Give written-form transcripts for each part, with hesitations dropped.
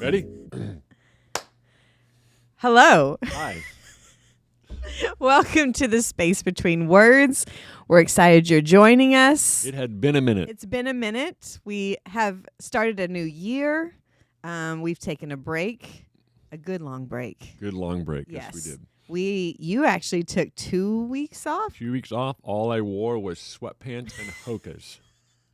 Ready? Hello. Hi. Welcome to the Space Between Words. We're excited you're joining us. It had been a minute. It's been a minute. We have started a new year. We've taken a break, a good long break. Good long break. Yes. We did. You actually took 2 weeks off. 2 weeks off. All I wore was sweatpants and hokas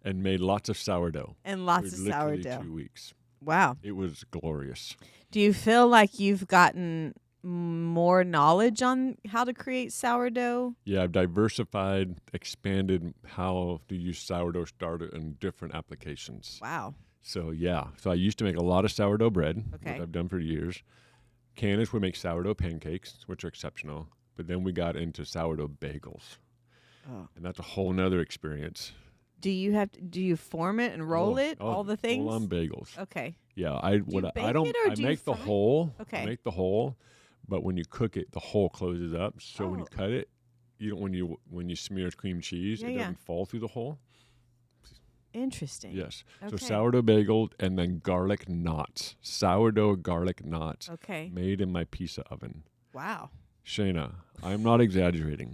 and made lots of sourdough. And lots For of literally sourdough. 2 weeks. Wow. It was glorious. Do you feel like you've gotten more knowledge on how to create sourdough? Yeah, I've diversified, expanded how to use sourdough starter in different applications. Wow. So, yeah. So I used to make a lot of sourdough bread, Okay. which I've done for years. Candace would make sourdough pancakes, which are exceptional. But then we got into sourdough bagels. Oh. And that's a whole nother experience. Do you form it and roll it? All the things? Full on bagels. Okay. Yeah, you bake it or I do you make the fry it? hole. Okay. I make the hole, but when you cook it, the hole closes up. So when you Oh. cut it, you don't when you smear cream cheese, it Yeah. doesn't fall through the hole. Interesting. Yes. So Okay. sourdough bagel and then garlic knots. Sourdough garlic knots Okay. made in my pizza oven. Wow. Shayna, I'm not exaggerating.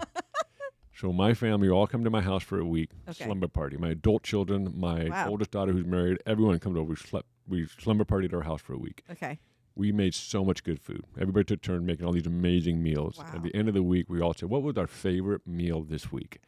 So my family all come to my house for a week, Okay. slumber party. My adult children, my Wow. oldest daughter who's married, everyone comes over. We slumber partied at our house for a week. Okay. We made so much good food. Everybody took turn making all these amazing meals. Wow. At the end of the week, we all said, what was our favorite meal this week?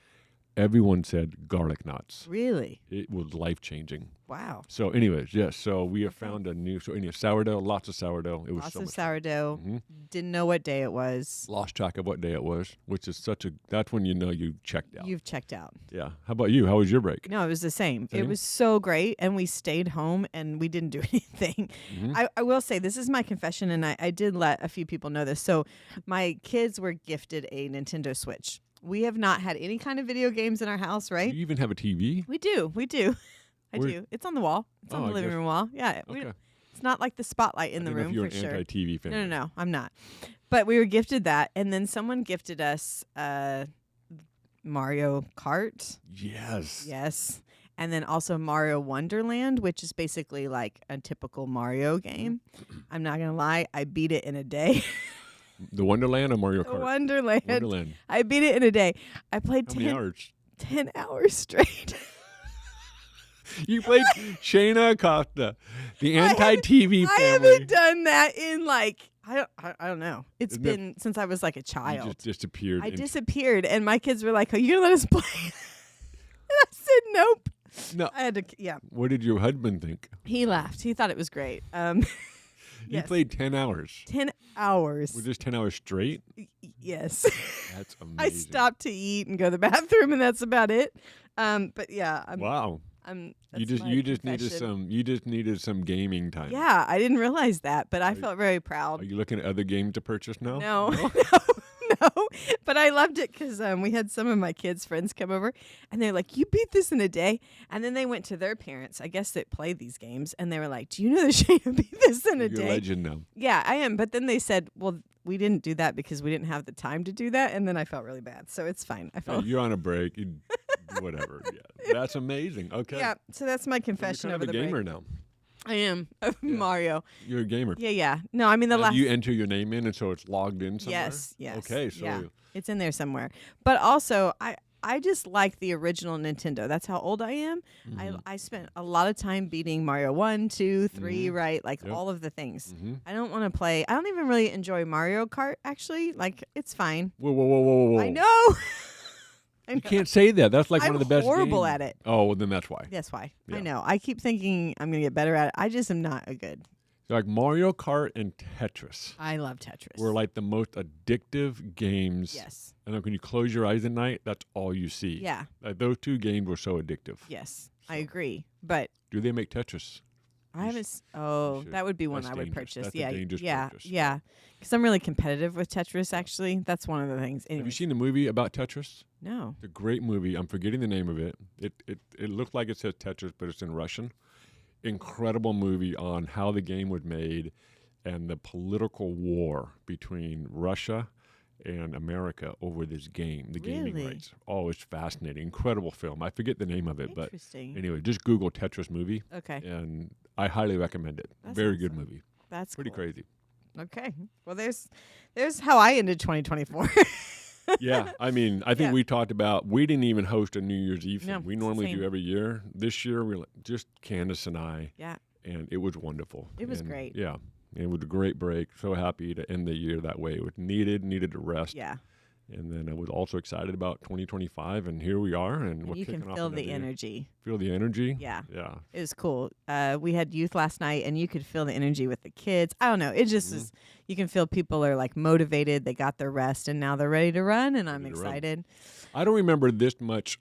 Everyone said garlic knots. Really? It was life-changing. Wow. So anyways, yes, so we have Okay. found a new, sourdough, lots of sourdough. It was Lots so of much sourdough. fun. Didn't know what day it was. Lost track of what day it was, which is that's when you know you checked out. You've checked out. Yeah. How about you? How was your break? No, it was the same. It Same? was so great, and we stayed home, and we didn't do anything. Mhm. I will say, this is my confession, and I did let a few people know this. So my kids were gifted a Nintendo Switch. We have not had any kind of video games in our house, Do right? you even have a TV? We do. I Where- do. It's on the wall. It's on Oh, the I living guess- room wall. Yeah. Okay. It's not like the spotlight in I the didn't know room if you were for an sure. anti-TV fan. No, I'm not. But we were gifted that, and then someone gifted us Mario Kart. Yes. Yes. And then also Mario Wonderland, which is basically like a typical Mario game. I'm not going to lie, I beat it in a day. The Wonderland or Mario The Kart? Wonderland. Wonderland. I beat it in a day. I played How many hours? 10 hours straight. You played Shayna Acosta, the anti-TV I family. haven't done that in like, I don't know. It's Isn't it- been since I was like a You child. just disappeared. I disappeared, and my kids were like, "Are you gonna let us play?" And I said, "Nope." No. I had to. Yeah, What did your husband think? he laughed. He thought it was great. You Yes. played 10 hours. 10 hours. Was this 10 hours straight? Yes. That's amazing. I stopped to eat and go to the bathroom, and that's about it. But yeah, Wow. I'm. You that's my needed confession. some gaming time. Yeah, I didn't realize that, but I felt very Are proud. you looking at other games to purchase now? No, no. But I loved it because we had some of my kids' friends come over, and they're like, "You beat this in a day." And then they went to their parents, I guess that play these games, and they were like, "Do you know that Shayna beat this in a You're a day?" legend now. Yeah, I am. But then they said, "Well, we didn't do that because we didn't have the time to do that," and then I felt really bad. So it's fine. I Yeah, felt. you're on a break. You, whatever. Yeah. That's amazing. Okay. Yeah, so that's my So confession you're over kind the of a gamer break. now. I am Mario. You're a gamer. Yeah. No, I mean the Now, last. do you enter your name in and so it's logged in somewhere? Yes. Okay, so yeah, it's in there somewhere. But also, I just like the original Nintendo. That's how old I am. Mhm. I spent a lot of time beating Mario 1, 2, 3, Mhm. right? Like Yep. all of the things. Mhm. I don't want to play. I don't even really enjoy Mario Kart. Actually, like it's fine. Whoa. I know. I You know. can't say that. That's like I'm one of the best horrible games. at it. Oh, well, then that's why. That's why. Yeah. I know. I keep thinking I'm gonna get better at it. I just am not a good. Like Mario Kart and Tetris I love Tetris. were like the most addictive games. Yes. And like when you close your eyes at night, that's all you see. Yeah. Like those two games were so addictive. Yes. I agree. But Do they make Tetris? I haven't. Oh, should. that would be one That's I would dangerous. purchase. That's a Yeah, dangerous yeah, purchase. yeah. Because I'm really competitive with Tetris. Actually, that's one of the things. Have you Anyways, seen the movie about Tetris? no. It's a great movie. I'm forgetting the name of it. It looked like it says Tetris, but it's in Russian. Incredible movie on how the game was made and the political war between Russia and America over this game, the gaming Really? rights. Oh, it's fascinating. Incredible film. I forget the name of it, but Interesting. anyway, just Google Tetris movie, Okay. and I highly recommend it. That's Very good awesome. movie. That's pretty cool. crazy. Okay. Well, there's how I ended 2024. Yeah, I mean, I think Yeah. we talked about, we didn't even host a New Year's Eve thing. No, We it's normally insane. do every year. This year, we just Candace and I, Yeah. and it was wonderful. It was And, great. Yeah, it was a great break. So happy to end the year that way. It was needed to rest. Yeah. And then I was also excited about 2025, and here we are, and we're You kicking can off feel another the year. energy. Feel the energy? Yeah. Yeah. It was cool. We had youth last night, and you could feel the energy with the kids. I don't know. It just is. You can feel people are like motivated. They got their rest, and now they're ready to run. And I'm Ready to run. excited. I don't remember this much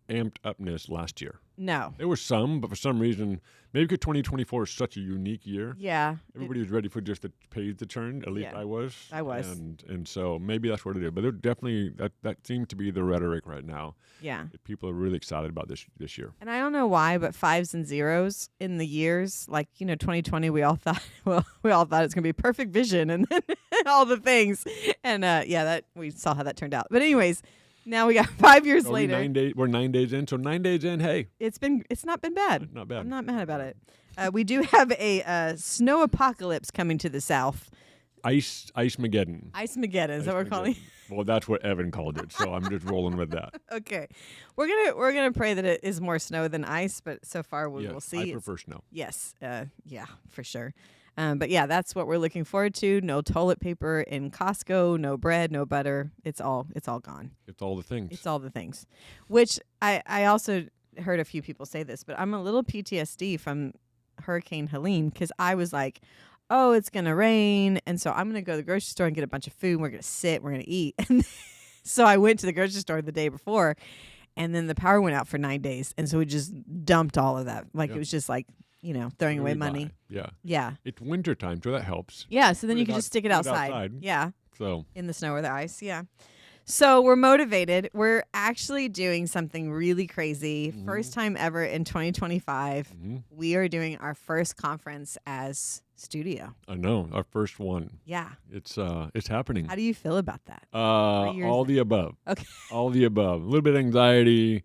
amped upness last year. No. There was some, but for some reason, maybe because 2024 is such a unique year. Yeah. Everybody was ready for just the page to turn. At least Yeah, I was. I was. And so maybe that's what it is. But there definitely that seems to be the rhetoric right now. Yeah. That people are really excited about this year. And I don't know why, but 5s and 0s in the years, like 2020, we all thought it's gonna be perfect vision and then all the things, and that we saw how that turned out. But anyways, now we got 5 years So later. we're 9 days in. So 9 days in, hey, It's not been bad. not bad. I'm not mad about it. We do have a snow apocalypse coming to the south. Ice-mageddon. Ice-mageddon is that what we're calling it? Well, that's what Evan called it. So I'm just rolling with that. Okay, we're gonna pray that it is more snow than ice, but so far we'll see. I It's- prefer snow. Yes, yeah, for sure. But yeah, that's what we're looking forward to. No toilet paper in Costco, no bread, no butter. It's all gone. It's all the things. It's all the things. Which I also heard a few people say this, but I'm a little PTSD from Hurricane Helene because I was like, oh, it's gonna rain, and so I'm gonna go to the grocery store and get a bunch of food. And we're gonna sit, we're gonna eat. And so I went to the grocery store the day before, and then the power went out for 9 days, and so we just dumped all of that. Like Yep. it was just like throwing away Really money. buy. Yeah. Yeah. It's winter time, so that helps. Yeah, so then Put you it can out- just stick it put it outside. outside. Yeah, So in the snow or the ice. Yeah. So we're motivated. We're actually doing something really crazy. Mhm. First time ever in 2025. mhm. We are doing our first conference as studio. I know, our first one. Yeah. It's happening. How do you feel about that? 3 years All in. the above. Okay. All the above. A little bit of anxiety.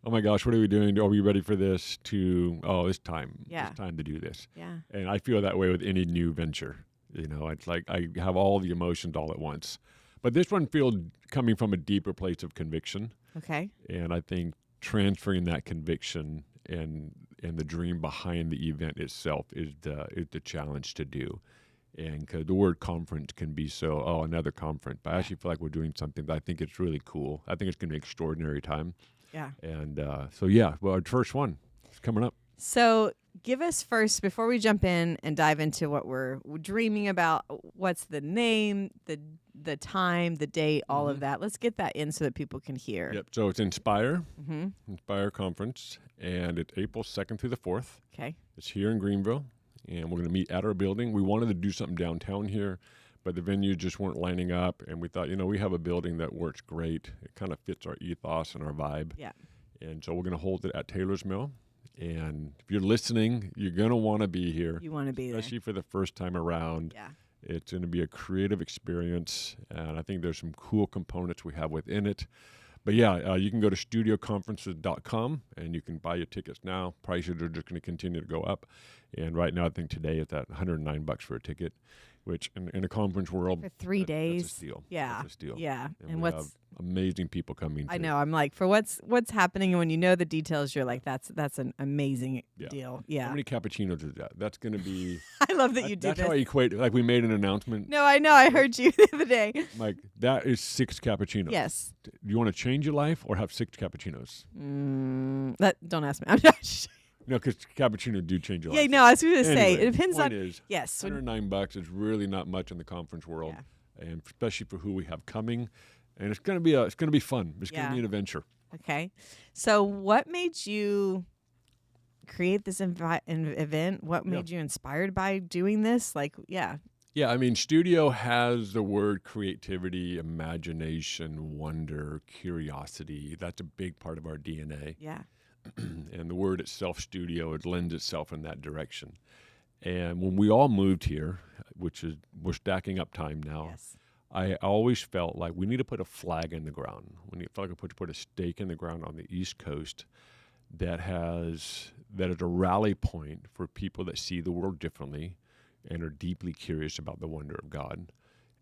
Oh my gosh, what are we doing? Are we ready for this? It's time. Yeah. It's time to do this. Yeah. And I feel that way with any new venture. It's like I have all the emotions all at once. But this one feels coming from a deeper place of conviction. Okay. And I think transferring that conviction and the dream behind the event itself is the challenge to do. And because the word conference can be another conference. But I actually feel like we're doing something that I think it's really cool. I think it's going to be an extraordinary time. Yeah. And our first one is coming up. So give us first, before we jump in and dive into what we're dreaming about, what's the name, the time, the date, all of that. Let's get that in so that people can hear. Yep. So it's Inspire Mm-hmm. Conference, and it's April 2nd through the 4th. Okay. It's here in Greenville, and we're going to meet at our building. We wanted to do something downtown here, but the venues just weren't lining up, and we thought, we have a building that works great. It kind of fits our ethos and our vibe. Yeah. And so we're going to hold it at Taylor's Mill. And if you're listening, you're going to want to be here, You want to be there. especially for the first time around. Yeah. It's going to be a creative experience, and I think there's some cool components we have within it. But yeah, you can go to studioconferences.com, and you can buy your tickets now. Prices are just going to continue to go up. And right now, I think today it's at $109 for a ticket, which in a conference world, For 3 days. that's a steal. Yeah. That's a steal. Yeah. And we have amazing people coming. I too. know. I'm like, for what's happening, and when you know the details, you're like, that's an amazing Yeah. deal. How Yeah. many cappuccinos is that? That's going to be. I love that you did That's this. how I equate. Like we made an announcement. No, I know. I heard you the other day. Like that is 6 cappuccinos. Yes. Do you want to change your life or have 6 cappuccinos? Don't ask me. I'm not. No, because cappuccino do change your Yeah, life. no, I was going to say Anyway, it depends point on. is, Yes. $109 is really not much in the conference world, Yeah. and especially for who we have coming. And it's gonna be fun. It's Yeah. gonna be an adventure. Okay. So, what made you create this event? What made you inspired by doing this? Like, yeah. Yeah, I mean, studio has the word creativity, imagination, wonder, curiosity. That's a big part of our DNA. Yeah. And the word itself, studio, it lends itself in that direction. And when we all moved here, we're stacking up time now. Yes. I always felt like we need to put a flag in the ground. We need to put a stake in the ground on the East Coast that is a rally point for people that see the world differently, and are deeply curious about the wonder of God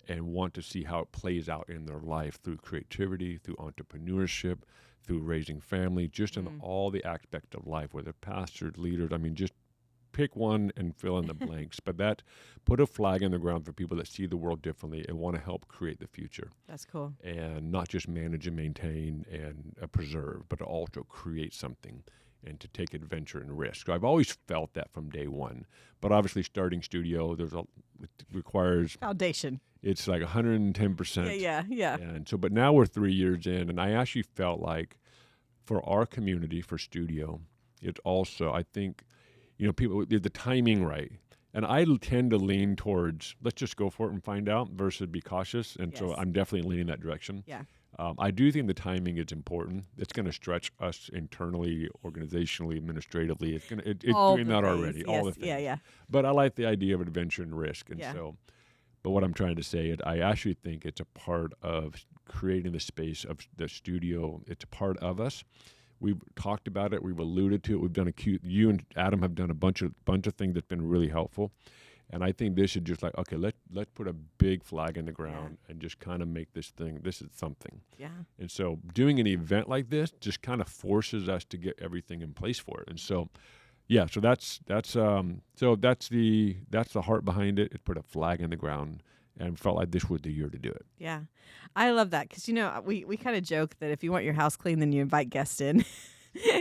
and want to see how it plays out in their life through creativity, through entrepreneurship, through raising family, just in all the aspects of life, whether pastors, leaders, I mean, just pick one and fill in the blanks. But that put a flag in the ground for people that see the world differently and want to help create the future. That's cool. And not just manage and maintain and preserve, but to also create something and to take adventure and risk. So I've always felt that from day one. But obviously starting studio, it requires foundation. It's like 110%. Yeah. And so, but now we're 3 years in, and I actually felt like for our community, for studio, it's also, I think, people, the timing right. And I tend to lean towards, let's just go for it and find out versus be cautious. And so I'm definitely leaning that direction. Yeah. I do think the timing is important. It's going to stretch us internally, organizationally, administratively. It's doing that already. All the things. Yeah. But I like the idea of adventure and risk. And so, but what I'm trying to say is I actually think it's a part of creating the space of the studio. It's a part of us. We've talked about it. We've alluded to it. We've done you and Adam have done a bunch of things that's been really helpful. And I think this is just like, okay, let's put a big flag in the ground and just kind of make this is something. Yeah. And so doing an event like this just kind of forces us to get everything in place for it. And so, so that's the heart behind it. It put a flag in the ground and felt like this was the year to do it. Yeah. I love that because, we kind of joke that if you want your house clean, then you invite guests in.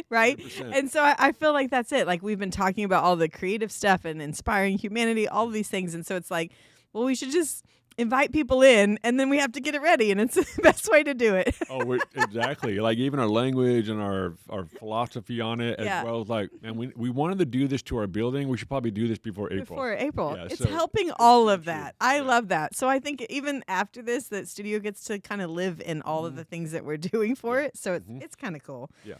Right? 100%. And so I feel like that's it. Like we've been talking about all the creative stuff and inspiring humanity, all of these things. And so it's like, well, we should just invite people in and then we have to get it ready. And it's the best way to do it. Exactly. Like even our language and our philosophy on it as well as like, and we wanted to do this to our building. We should probably do this before April. Yeah, it's helping all of that. I love that. So I think even after this, that studio gets to kind of live in all of the things that we're doing for it. So it's kind of cool. Yeah.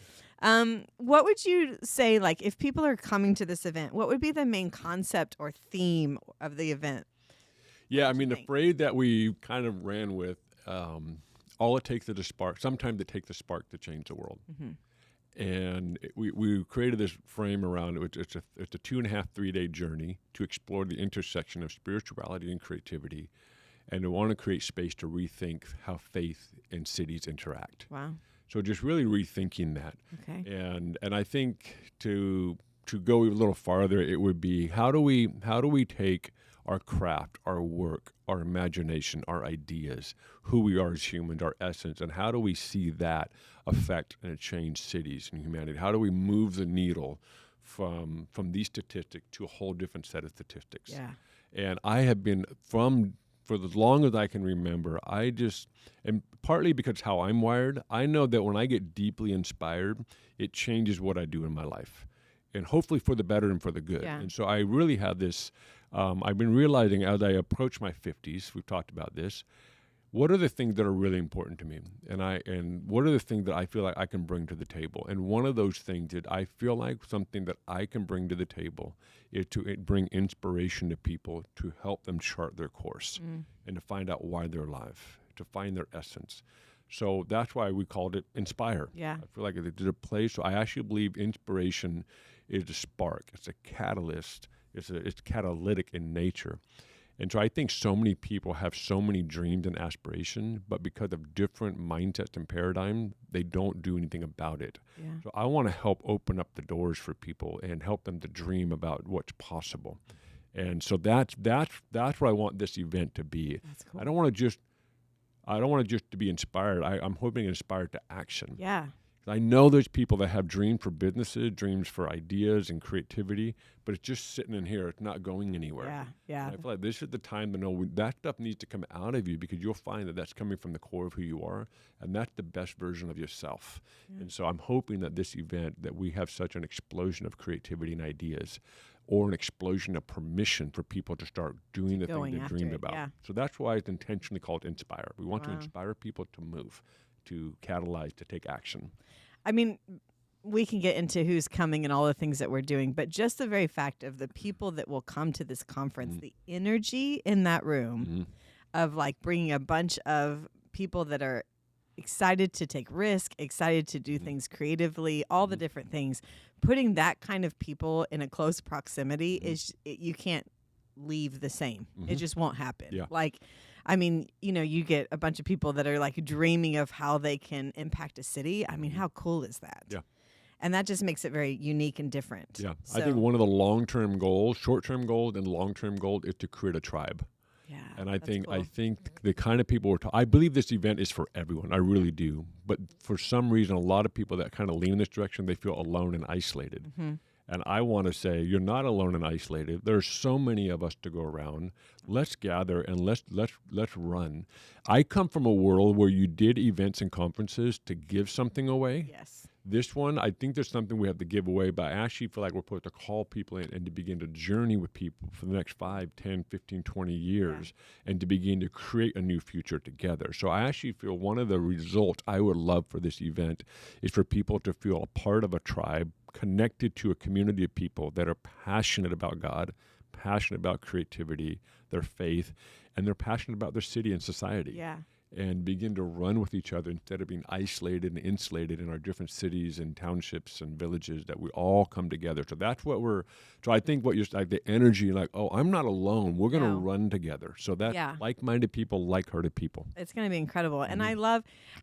What would you say, like, if people are coming to this event, what would be the main concept or theme of the event? Yeah, I mean, the phrase that we kind of ran with, all it takes is a spark. Sometimes it takes a spark to change the world. Mm-hmm. And we created this frame around it. It's a 2.5, 3-day journey to explore the intersection of spirituality and creativity. And we want to create space to rethink how faith and cities interact. Wow. So just really rethinking that. Okay. And I think to go a little farther, it would be how do we take our craft, our work, our imagination, our ideas, who we are as humans, our essence, and how do we see that affect and change cities and humanity? How do we move the needle from these statistics to a whole different set of statistics? Yeah. And I have been for as long as I can remember, and partly because how I'm wired, I know that when I get deeply inspired, it changes what I do in my life, and hopefully for the better and for the good. Yeah. And so I really have this, I've been realizing as I approach my 50s, we've talked about this, what are the things that are really important to me? And what are the things that I feel like I can bring to the table? And one of those things that I feel like something that I can bring to the table is to bring inspiration to people to help them chart their course and to find out why they're alive, to find their essence. So that's why we called it Inspire. Yeah. I feel like it's a place. So I actually believe inspiration is a spark. It's a catalyst. It's catalytic in nature. And so I think so many people have so many dreams and aspirations, but because of different mindsets and paradigms, they don't do anything about it. Yeah. So I want to help open up the doors for people and help them to dream about what's possible. And so that's what I want this event to be. That's cool. I don't want to just to be inspired. I'm hoping inspired to action. Yeah. I know there's people that have dreams for businesses, dreams for ideas and creativity, but it's just sitting in here. It's not going anywhere. Yeah. And I feel like this is the time to know that stuff needs to come out of you because you'll find that that's coming from the core of who you are, and that's the best version of yourself. Yeah. And so I'm hoping that this event, that we have such an explosion of creativity and ideas, or an explosion of permission for people to start doing the thing they dreamed about. Yeah. So that's why it's intentionally called Inspire. We want to inspire people to move, to catalyze, to take action. I mean, we can get into who's coming and all the things that we're doing, but just the very fact of the people that will come to this conference, the energy in that room of like bringing a bunch of people that are excited to take risk, excited to do things creatively, all the different things, putting that kind of people in a close proximity you can't leave the same. Mhm. It just won't happen. Yeah. Like, I mean, you get a bunch of people that are like dreaming of how they can impact a city. I mean, Mhm. how cool is that? Yeah. And that just makes it very unique and different. Yeah. So, I think one of the long-term goals, short-term goals and long-term goal is to create a tribe. yeah. And I that's think cool. the kind of people I believe this event is for everyone. I really do. But for some reason, a lot of people that kind of lean in this direction, they feel alone and isolated. Hmm. And I want to say you're not alone and isolated. There's so many of us to go around. Let's gather and let's run. I come from a world where you did events and conferences to give something away. Yes. This one, I think there's something we have to give away, but I actually feel like we're supposed to call people in and to begin to journey with people for the next 5, 10, 15, 20 years and to begin to create a new future together. So I actually feel one of the results I would love for this event is for people to feel a part of a tribe, connected to a community of people that are passionate about God, passionate about creativity, their faith, and they're passionate about their city and society. Yeah. And begin to run with each other instead of being isolated and insulated in our different cities and townships and villages, that we all come together. So that's what so I think what you're like, the energy, like, oh, I'm not alone. We're going to No. run together. So that's like-minded people, like-hearted people. It's going to be incredible. And I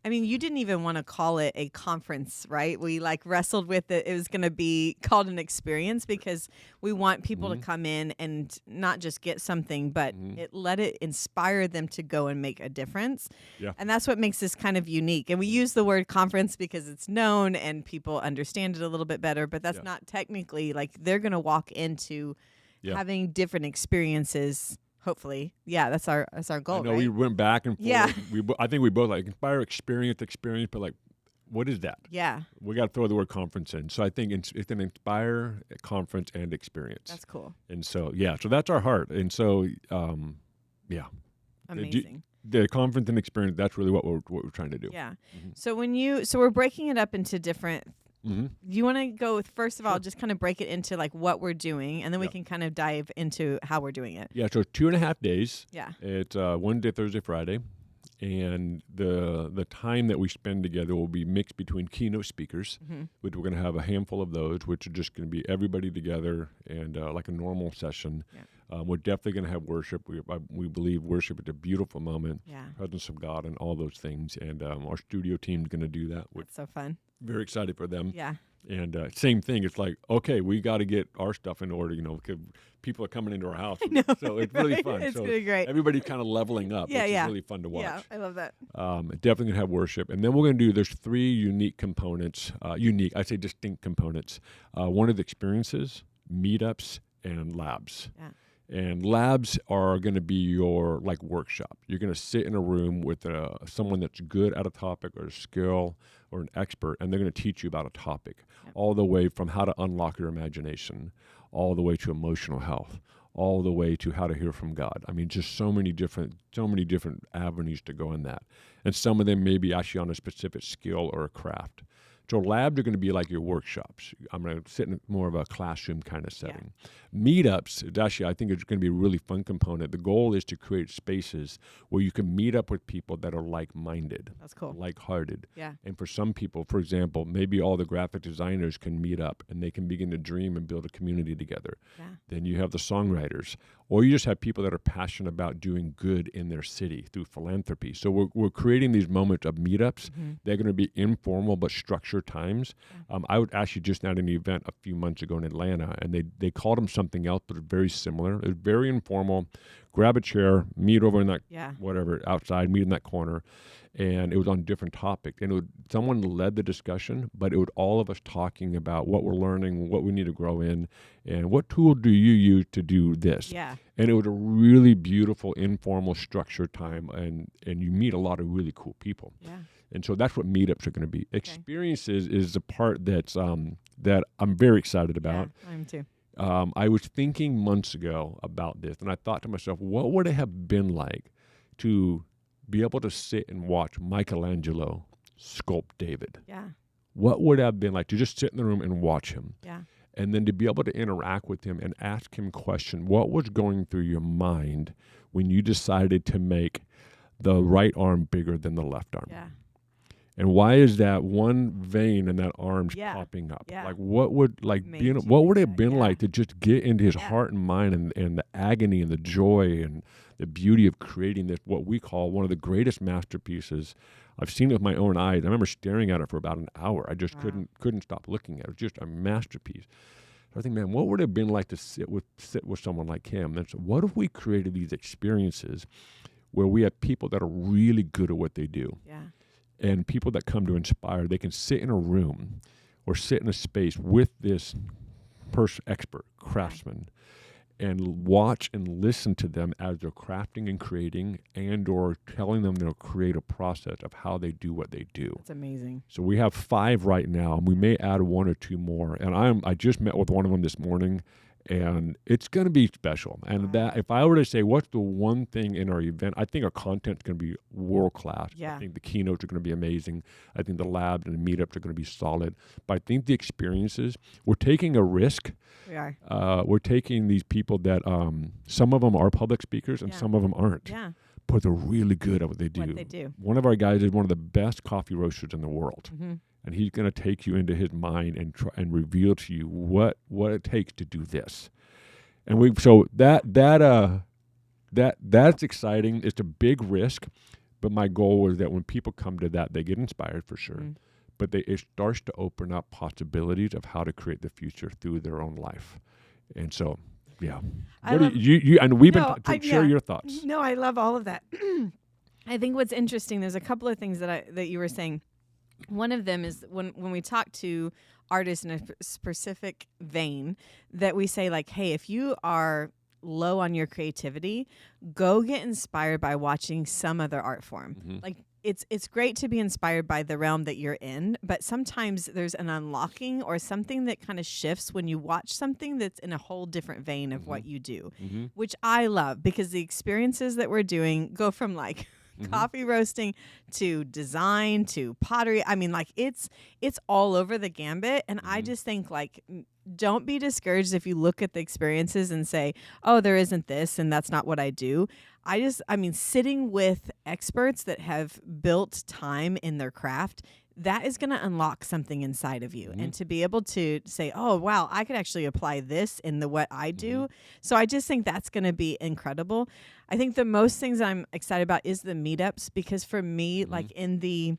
mean, you didn't even want to call it a conference, right? We like wrestled with it. It was going to be called an experience because we want people to come in and not just get something, but let it inspire them to go and make a difference. Yeah. And that's what makes this kind of unique. And we use the word conference because it's known and people understand it a little bit better, but that's not technically, like, they're going to walk into having different experiences. Hopefully. Yeah, that's our goal. I know, right? we went back and forth. Yeah. I think we both like inspire, experience, but like, what is that? Yeah. We got to throw the word conference in. So I think it's an inspire, conference, and experience. That's cool. And so, so that's our heart. And so, Amazing. The conference and experience, that's really what we're trying to do. Yeah. Mm-hmm. So we're breaking it up into different. Mm-hmm. You want to go with, first of all, just kind of break it into like what we're doing, and then we can kind of dive into how we're doing it. Yeah, so 2.5 days. Yeah. It's Wednesday, Thursday, Friday. And the time that we spend together will be mixed between keynote speakers, which we're going to have a handful of those, which are just going to be everybody together and like a normal session. Yeah. We're definitely going to have worship. We believe worship is a beautiful moment, presence of God and all those things. And our studio team is going to do that. That's so fun. Very excited for them. Yeah. And same thing. It's like, okay, we got to get our stuff in order, because people are coming into our house. I know, so it's really fun. It's so going to be great. Everybody's kind of leveling up, which is really fun to watch. Yeah, I love that. Definitely going to have worship. And then we're going to there's 3 unique components, I say distinct components. One is experiences, meetups, and labs. Yeah. And labs are going to be your like workshop. You're going to sit in a room with someone that's good at a topic or a skill or an expert, and they're going to teach you about a topic, all the way from how to unlock your imagination, all the way to emotional health, all the way to how to hear from God. I mean, just so many different avenues to go in that. And some of them may be actually on a specific skill or a craft. So labs are going to be like your workshops. I'm going to sit in more of a classroom kind of setting. Yeah. Meetups, I think it's going to be a really fun component. The goal is to create spaces where you can meet up with people that are like-minded. That's cool. Like-hearted. Yeah. And for some people, for example, maybe all the graphic designers can meet up and they can begin to dream and build a community together. Yeah. Then you have the songwriters. Or you just have people that are passionate about doing good in their city through philanthropy. So we're creating these moments of meetups. They're going to be informal but structured times. I was actually just at an event a few months ago in Atlanta, and they called them something else, but it's very similar. It's very informal. Grab a chair, meet over in that whatever outside, meet in that corner, and it was on different topics. And someone led the discussion, but it was all of us talking about what we're learning, what we need to grow in, and what tool do you use to do this. Yeah. And it was a really beautiful, informal, structured time, and you meet a lot of really cool people. Yeah. And so that's what meetups are going to be. Okay. Experiences is the part that's that I'm very excited about. Yeah, I am too. I was thinking months ago about this, and I thought to myself, what would it have been like to be able to sit and watch Michelangelo sculpt David? Yeah. What would it have been like to just sit in the room and watch him? Yeah. And then to be able to interact with him and ask him questions. What was going through your mind when you decided to make the right arm bigger than the left arm? Yeah. And why is that one vein in that arm's Yeah. popping up? Yeah. Like what would Made you what would do it have that, been yeah. like to just get into his Yeah. heart and mind and the agony and the joy and the beauty of creating this, what we call one of the greatest masterpieces. I've seen it with my own eyes. I remember staring at it for about an hour. I just Wow. couldn't stop looking at it. It was just a masterpiece. So I think, man, what would it have been like to sit with someone like him? And so what if we created these experiences where we have people that are really good at what they do? Yeah. And people that come to inspire, they can sit in a room or sit in a space with this expert craftsman and watch and listen to them as they're crafting and creating and or telling them they'll create a process of how they do what they do. That's amazing. So we have 5 right now, and we may add 1 or 2 more. And I just met with one of them this morning, and it's going to be special. And that, if I were to say, what's the one thing in our event, I think our content's going to be world class. Yeah. I think the keynotes are going to be amazing. I think the labs and the meetups are going to be solid. But I think the experiences, we're taking a risk. We are. We're taking these people that some of them are public speakers and Yeah. some of them aren't. Yeah. But they're really good at what they do. What they do. One of our guys is one of the best coffee roasters in the world. Mm-hmm. And he's going to take you into his mind and try and reveal to you what it takes to do this. And that's exciting. It's a big risk, but my goal is that when people come to that, they get inspired for sure. Mm-hmm. But it starts to open up possibilities of how to create the future through their own life. And so, yeah. And we've share your thoughts. No, I love all of that. I think what's interesting, there's a couple of things that you were saying. One of them is when we talk to artists in a specific vein, that we say like, hey, if you are low on your creativity, go get inspired by watching some other art form. Mm-hmm. Like it's great to be inspired by the realm that you're in, but sometimes there's an unlocking or something that kind of shifts when you watch something that's in a whole different vein of what you do, which I love, because the experiences that we're doing go from like coffee roasting to design to pottery. I mean, like it's all over the gambit. And I just think like, don't be discouraged if you look at the experiences and say, oh, there isn't this and that's not what I do. I mean, sitting with experts that have built time in their craft, that is going to unlock something inside of you. And to be able to say, oh, wow, I could actually apply this in what I do. So I just think that's going to be incredible. I think the most things I'm excited about is the meetups, because for me, like in the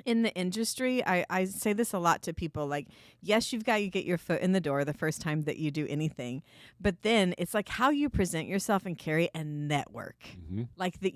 industry, I say this a lot to people, like, yes, you've got to get your foot in the door the first time that you do anything, but then it's like how you present yourself and carry a network. Like that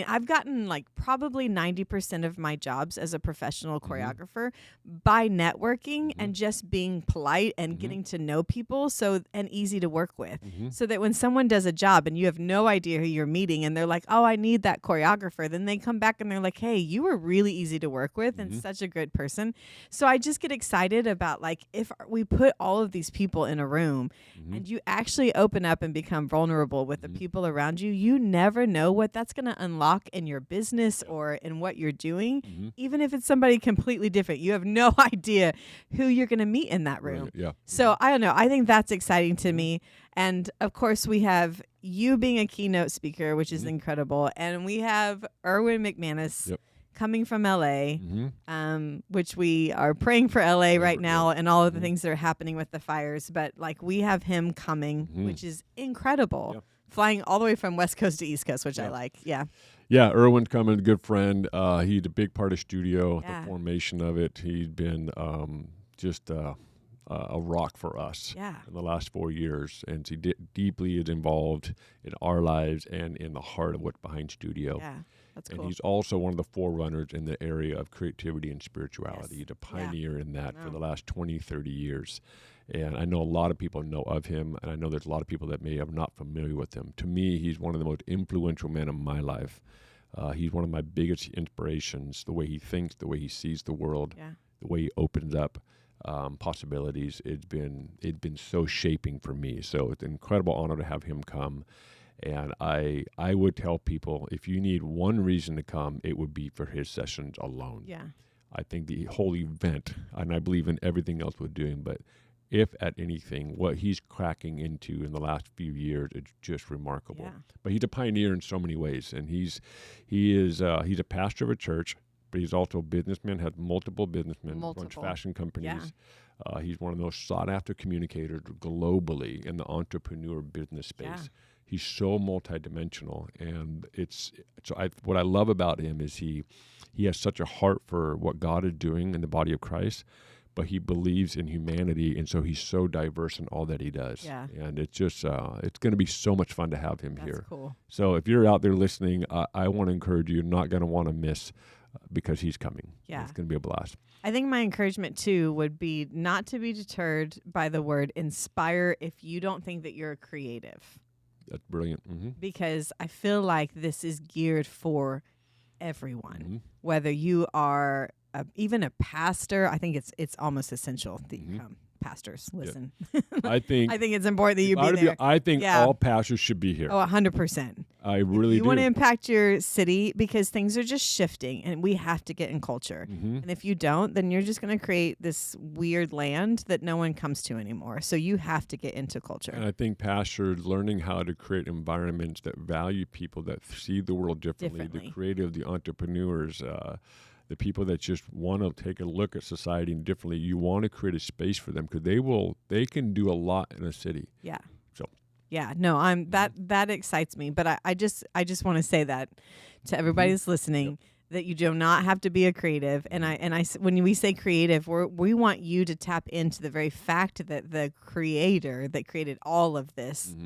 I've gotten like probably 90% of my jobs as a professional choreographer by networking and just being polite and getting to know people, and easy to work with. So that when someone does a job and you have no idea who you're meeting and they're like, oh, I need that choreographer, then they come back and they're like, hey, you were really easy to work with and such a good person. So I just get excited about like, if we put all of these people in a room and you actually open up and become vulnerable with the people around you, you never know what that's going to unlock in your business or in what you're doing. Even if it's somebody completely different, you have no idea who you're going to meet in that room. Right, yeah. So I don't know. I think that's exciting to me. And of course we have you being a keynote speaker, which is incredible. And we have Erwin McManus coming from LA, which we are praying for LA right now and all of the things that are happening with the fires. But like we have him coming, which is incredible, flying all the way from West Coast to East Coast, which I like. Yeah. Yeah, Erwin's coming, a good friend. He's a big part of studio, the formation of it. He's been just a rock for us in the last 4 years. And he deeply is involved in our lives and in the heart of what's behind studio. Yeah. That's and cool. he's also one of the forerunners in the area of creativity and spirituality. He's a pioneer in that for the last 20, 30 years. And I know a lot of people know of him, and I know there's a lot of people that may have not familiar with him. To me, he's one of the most influential men in my life. He's one of my biggest inspirations, the way he thinks, the way he sees the world, the way he opens up possibilities. It's been so shaping for me. So it's an incredible honor to have him come. And I would tell people, if you need one reason to come, it would be for his sessions alone. Yeah. I think the whole event, and I believe in everything else we're doing, but if at anything, what he's cracking into in the last few years, it's just remarkable. Yeah. But he's a pioneer in so many ways, and he's a pastor of a church, but he's also a businessman, has multiple businessmen, runs Multiple. fashion companies. Yeah. He's one of the most sought-after communicators globally in the entrepreneur business space. Yeah. He's so multidimensional, and what I love about him is he has such a heart for what God is doing in the body of Christ, but he believes in humanity, and so he's so diverse in all that he does. Yeah. And it's just it's going to be so much fun to have him That's here. cool. So if you're out there listening, I want to encourage you, not going to want to miss because he's coming. Yeah. It's going to be a blast. I think my encouragement, too, would be not to be deterred by the word inspire if you don't think that you're creative. That's brilliant. Mm-hmm. Because I feel like this is geared for everyone. Mm-hmm. Whether you are even a pastor, I think it's almost essential that you come. Pastors, listen. I think it's important that you be there. I think all pastors should be here. Oh, 100%. I really do. You want to impact your city because things are just shifting and we have to get in culture. Mm-hmm. And if you don't, then you're just going to create this weird land that no one comes to anymore. So you have to get into culture. And I think pastors learning how to create environments that value people, that see the world differently. The creative, the entrepreneurs, the people that just want to take a look at society differently. You want to create a space for them because they can do a lot in a city. Yeah. So. Yeah. No, that excites me. But I just want to say that to everybody that's listening, that you do not have to be a creative. And I when we say creative, we want you to tap into the very fact that the creator that created all of this,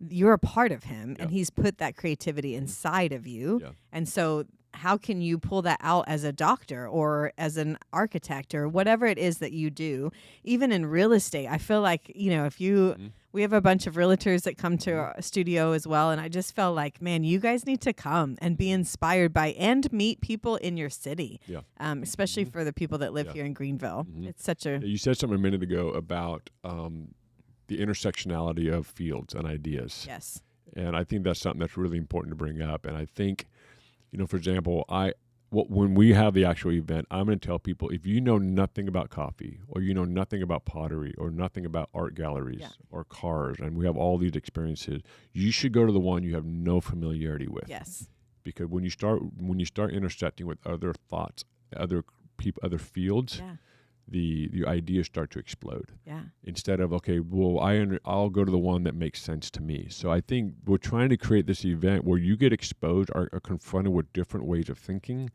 you're a part of him, and he's put that creativity inside of you. Yeah. And so how can you pull that out as a doctor or as an architect or whatever it is that you do? Even in real estate, I feel like, if you, we have a bunch of realtors that come to our studio as well. And I just felt like, man, you guys need to come and be inspired by and meet people in your city, especially for the people that live here in Greenville. It's such a... You said something a minute ago about the intersectionality of fields and ideas. Yes. And I think that's something that's really important to bring up. And I think, for example, when we have the actual event, I'm going to tell people, if you know nothing about coffee or you know nothing about pottery or nothing about art galleries or cars, and we have all these experiences, you should go to the one you have no familiarity with. Yes. Because when you start intersecting with other thoughts, other people, other fields, the ideas start to explode. Yeah. Instead of, okay, well, I'll go to the one that makes sense to me. So I think we're trying to create this event where you get exposed, are confronted with different ways of thinking,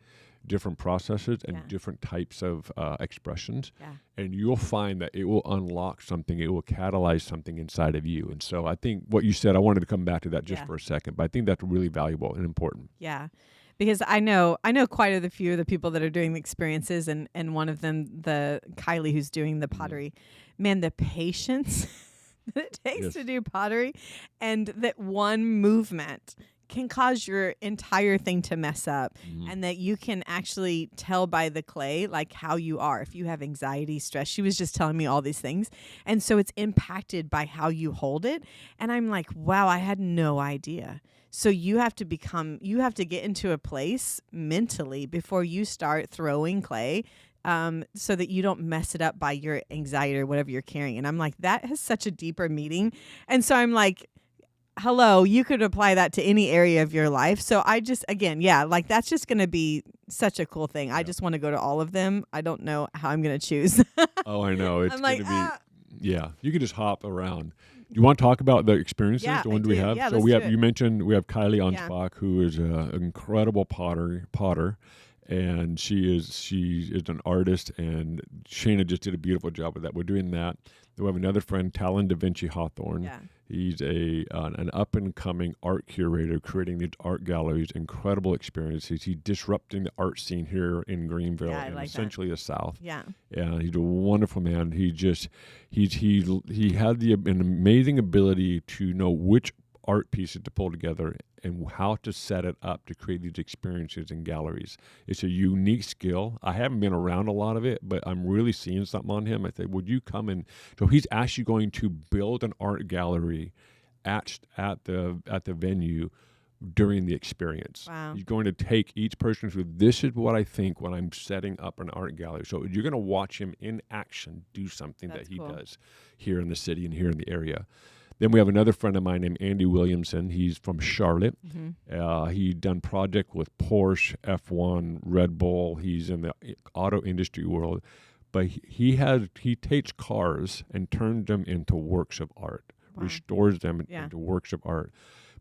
different processes, and different types of expressions. Yeah. And you'll find that it will unlock something. It will catalyze something inside of you. And so I think what you said, I wanted to come back to that just for a second, but I think that's really valuable and important. Yeah. Because I know quite a few of the people that are doing the experiences, and one of them, the Kylie who's doing the pottery. Man, the patience that it takes to do pottery, and that one movement can cause your entire thing to mess up, and that you can actually tell by the clay like how you are. If you have anxiety, stress, she was just telling me all these things, and so it's impacted by how you hold it. And I'm like, wow, I had no idea. So you have to get into a place mentally before you start throwing clay, so that you don't mess it up by your anxiety or whatever you're carrying. And I'm like, that has such a deeper meaning. And so I'm like, hello, you could apply that to any area of your life. So I just, again, that's just going to be such a cool thing. I just want to go to all of them. I don't know how I'm going to choose. Oh, I know. It's going to be, you can just hop around. You want to talk about the experiences? Yeah, the one we have? Yeah, so you mentioned we have Kylie Ansbach, who is an incredible potter, and she is an artist, and Shayna just did a beautiful job with that. We're doing that. Then we have another friend, Talon Da Vinci Hawthorne. Yeah. He's an up-and-coming art curator creating these art galleries, incredible experiences. He's disrupting the art scene here in Greenville and essentially the South. Yeah. And he's a wonderful man. He had an amazing ability to know which art pieces to pull together and how to set it up to create these experiences in galleries. It's a unique skill. I haven't been around a lot of it, but I'm really seeing something on him. I said, would you come in? So he's actually going to build an art gallery at the venue during the experience. Wow. He's going to take each person through, this is what I think when I'm setting up an art gallery. So you're going to watch him in action do something that he does here in the city and here in the area. Then we have another friend of mine named Andy Williamson. He's from Charlotte. He done project with Porsche, F1, Red Bull. He's in the auto industry world. But he takes cars and turns them into works of art, restores them into works of art.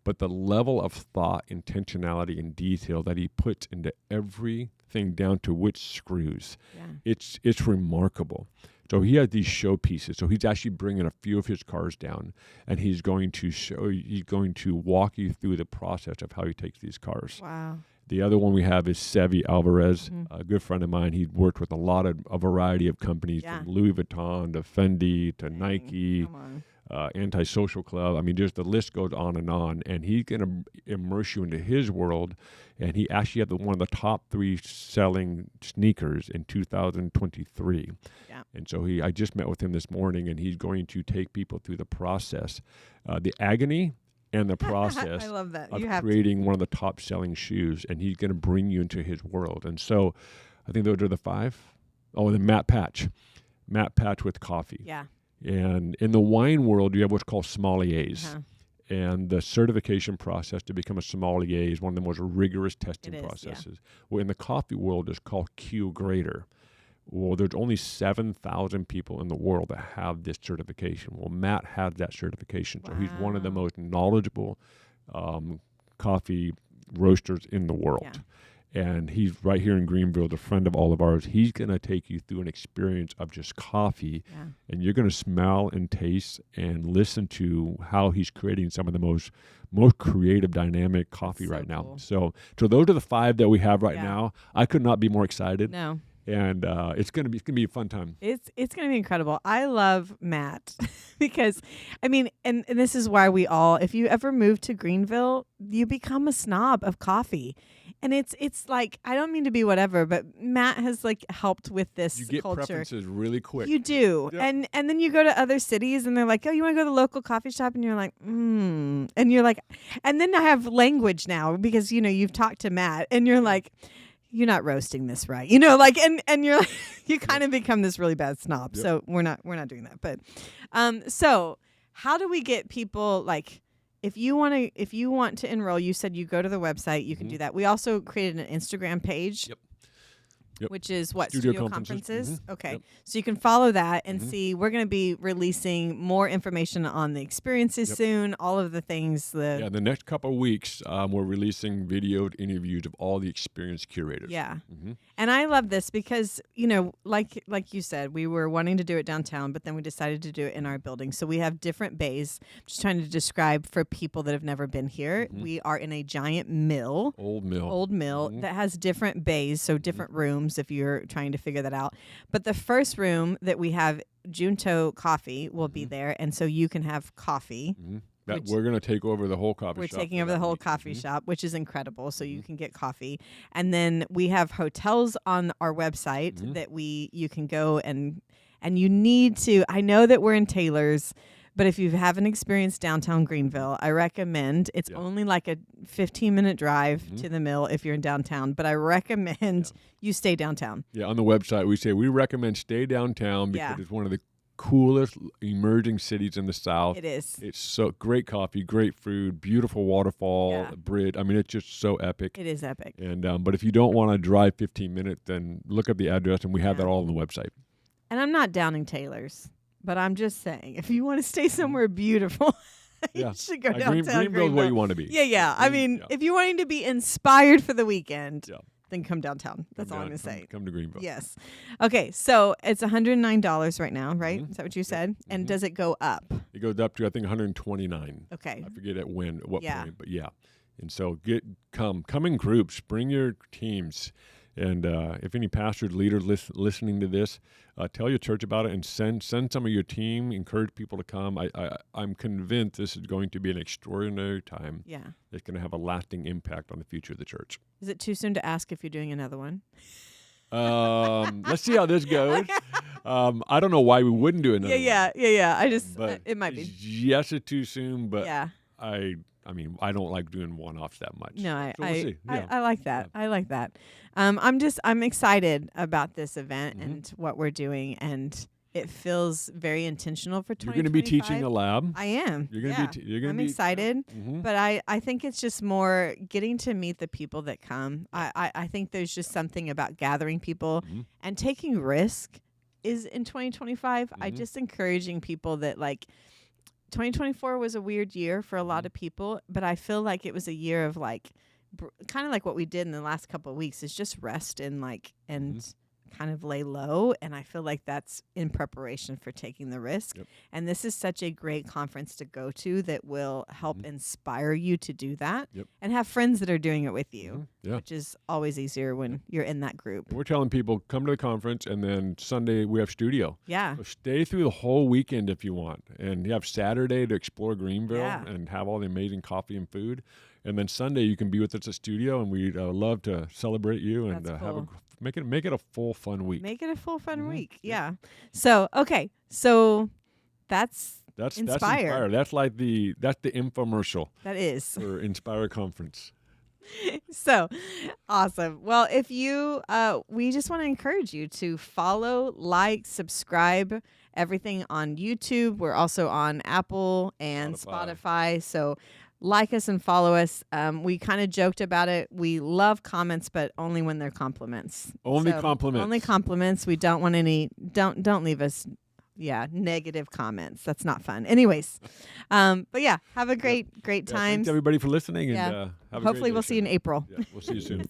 But the level of thought, intentionality, and detail that he puts into everything down to which screws, it's remarkable. So he has these showpieces. So he's actually bringing a few of his cars down, and he's going to walk you through the process of how he takes these cars. Wow. The other one we have is Sevi Alvarez, a good friend of mine. He worked with a variety of companies, from Louis Vuitton to Fendi to Nike, Anti-Social Club. I mean, just the list goes on. And he's going to immerse you into his world. And he actually had one of the top 3 selling sneakers in 2023. Yeah. And so I just met with him this morning, and he's going to take people through the process, the agony and the process I love that. of creating one of the top selling shoes. And he's going to bring you into his world. And so I think those are the 5. Oh, and then Matt Patch with coffee. Yeah. And in the wine world, you have what's called sommeliers. And the certification process to become a sommelier is one of the most rigorous testing processes. Well, in the coffee world, it's called Q Grader. Well, there's only 7,000 people in the world that have this certification. Well, Matt has that certification. So he's one of the most knowledgeable coffee roasters in the world. Yeah. And he's right here in Greenville, a friend of all of ours. He's going to take you through an experience of just coffee, and you're going to smell and taste and listen to how he's creating some of the most creative, dynamic coffee right now. So those are the 5 that we have right now. I could not be more excited. No. And it's gonna be a fun time. It's gonna be incredible. I love Matt because, I mean, and this is why if you ever move to Greenville, you become a snob of coffee. And it's like, I don't mean to be whatever, but Matt has helped with this culture. You get preferences really quick. You do. Yep. And then you go to other cities and they're like, oh, you want to go to the local coffee shop? And you're like, And you're like, and then I have language now because, you've talked to Matt and you're like, you're not roasting this right. And you're like, you kind of become this really bad snob. Yep. So we're not doing that. But so how do we get people if you want to enroll, you said you go to the website, you can do that. We also created an Instagram page. Yep. Which is what? Studio Conferences? Okay. Yep. So you can follow that and see. We're going to be releasing more information on the experiences soon, all of the things. The next couple of weeks, we're releasing videoed interviews of all the experienced curators. Yeah. And I love this because, like you said, we were wanting to do it downtown, but then we decided to do it in our building. So we have different bays. I'm just trying to describe for people that have never been here. We are in a giant mill. Old mill that has different bays, so different rooms if you're trying to figure that out. But the first room that we have, Junto Coffee, will be there, and so you can have coffee. We're going to take over the whole coffee shop. We're taking over the whole coffee shop, which is incredible, so you can get coffee. And then we have hotels on our website that you can go and you need to, I know that we're in Taylor's, but if you haven't experienced downtown Greenville, I recommend. It's only like a 15-minute drive to the mill if you're in downtown, but I recommend you stay downtown. Yeah, on the website we say we recommend stay downtown because it's one of the coolest emerging cities in the South. It is. It's so great coffee, great food, beautiful waterfall, bridge. I mean, it's just so epic. It is epic. And but if you don't want to drive 15 minutes, then look up the address, and we have that all on the website. And I'm not downing Taylor's. But I'm just saying, if you want to stay somewhere beautiful, you should go downtown. Greenville's where you want to be. Yeah. I mean, if you're wanting to be inspired for the weekend, then come downtown. That's all I'm going to say. Come to Greenville. Yes. Okay, so it's $109 right now, right? Is that what you said? And does it go up? It goes up to, I think, $129. Okay. I forget at what point, but yeah. And so come in groups, bring your teams. And if any pastors, leaders listening to this, tell your church about it and send some of your team, encourage people to come. I'm convinced this is going to be an extraordinary time. Yeah. It's going to have a lasting impact on the future of the church. Is it too soon to ask if you're doing another one? Let's see how this goes. I don't know why we wouldn't do another one. Yeah. It might be. Yes, it's too soon, but I mean, I don't like doing one-offs that much. No, we'll see. I like that. Yeah. I like that. I'm excited about this event and what we're doing, and it feels very intentional for 2025. You're going to be teaching a lab. I am. You're going to be. You're going to I'm be excited, Mhm. but I think it's just more getting to meet the people that come. I think there's just something about gathering people Mhm. and taking risk is in 2025. I Mhm. just encouraging people that like 2024 was a weird year for a lot of people, but I feel like it was a year of like kind of like what we did in the last couple of weeks is just rest and like and kind of lay low, and I feel like that's in preparation for taking the risk. Yep. And this is such a great conference to go to that will help inspire you to do that and have friends that are doing it with you, Yeah. which is always easier when you're in that group. And we're telling people come to the conference, and then Sunday we have studio. Yeah. So stay through the whole weekend if you want, and you have Saturday to explore Greenville Yeah. and have all the amazing coffee and food, and then Sunday you can be with us at studio, and we'd love to celebrate you and That's have cool. make it a full fun week. Make it a full fun week. Yep. Yeah. So, okay. So that's That's Inspire. Inspire. That's like that's the infomercial that is. for Inspire Conference. So awesome. Well, if you, we just want to encourage you to follow, like, subscribe, everything on YouTube. We're also on Apple and Spotify. So like us and follow us. We kind of joked about it. We love comments, but only when they're compliments. Only So, compliments. Only compliments. We don't want any. Don't leave us. Yeah, negative comments. That's not fun. Anyways, but yeah, have a great Yeah, time. thanks everybody for listening, and Yeah. have a Hopefully, great we'll day, see you in Shannon. April. Yeah, we'll see you soon.